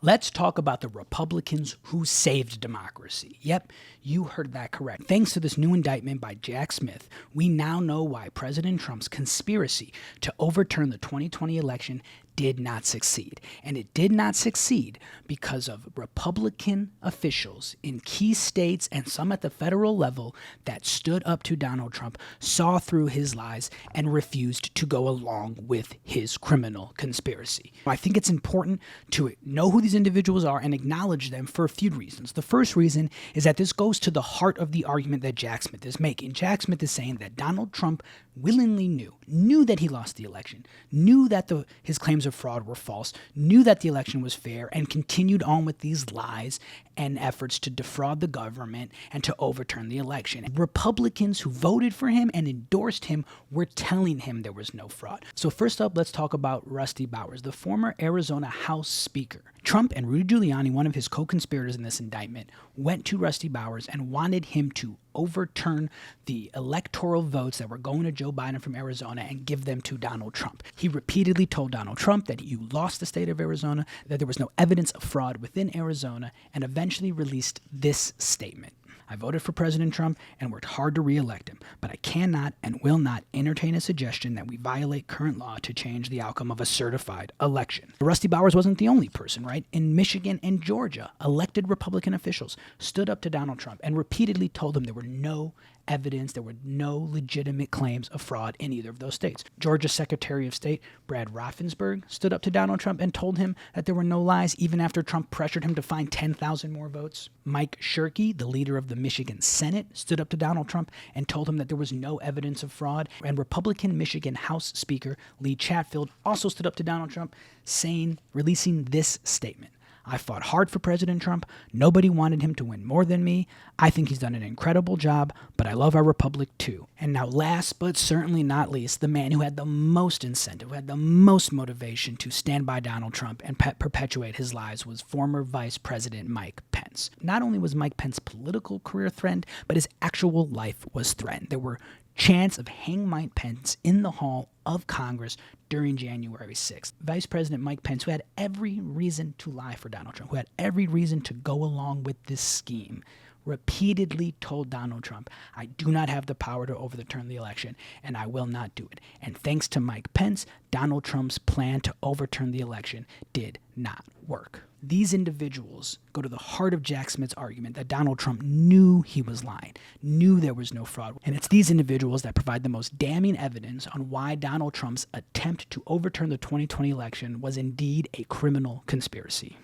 Let's talk about the Republicans who saved democracy. Yep, you heard that correct. Thanks to this new indictment by Jack Smith, we now know why President Trump's conspiracy to overturn the 2020 election did not succeed. And it did not succeed because of Republican officials in key states and some at the federal level that stood up to Donald Trump, saw through his lies, and refused to go along with his criminal conspiracy. I think it's important to know who these individuals are and acknowledge them for a few reasons. The first reason is that this goes to the heart of the argument that Jack Smith is making. Jack Smith is saying that Donald Trump willingly knew that he lost the election, knew that his claims of fraud were false, knew that the election was fair, and continued on with these lies and efforts to defraud the government and to overturn the election. Republicans who voted for him and endorsed him were telling him there was no fraud. So first up, let's talk about Rusty Bowers, the former Arizona House Speaker. Trump and Rudy Giuliani, one of his co-conspirators in this indictment, went to Rusty Bowers and wanted him to overturn the electoral votes that were going to Joe Biden from Arizona and give them to Donald Trump. He repeatedly told Donald Trump that you lost the state of Arizona, that there was no evidence of fraud within Arizona, and eventually released this statement. I voted for President Trump and worked hard to re-elect him, but I cannot and will not entertain a suggestion that we violate current law to change the outcome of a certified election. Rusty Bowers wasn't the only person, right? In Michigan and Georgia, elected Republican officials stood up to Donald Trump and repeatedly told him there were no evidence, there were no legitimate claims of fraud in either of those states. Georgia's Secretary of State, Brad Raffensperger, stood up to Donald Trump and told him that there were no lies, even after Trump pressured him to find 10,000 more votes. Mike Shirkey, the leader of the Michigan Senate, stood up to Donald Trump and told him that there was no evidence of fraud. And Republican Michigan House Speaker Lee Chatfield also stood up to Donald Trump, releasing this statement. I fought hard for President Trump. Nobody wanted him to win more than me. I think he's done an incredible job, but I love our republic too. And now last but certainly not least, the man who had the most incentive, who had the most motivation to stand by Donald Trump and perpetuate his lies was former Vice President Mike Pence. Not only was Mike Pence's political career threatened, but his actual life was threatened. There were chants of hang Mike Pence in the hall of Congress during January 6th. Vice President Mike Pence, who had every reason to lie for Donald Trump, who had every reason to go along with this scheme, repeatedly told Donald Trump, I do not have the power to overturn the election, and I will not do it. And thanks to Mike Pence, Donald Trump's plan to overturn the election did not work. These individuals go to the heart of Jack Smith's argument that Donald Trump knew he was lying, knew there was no fraud. And it's these individuals that provide the most damning evidence on why Donald Trump's attempt to overturn the 2020 election was indeed a criminal conspiracy.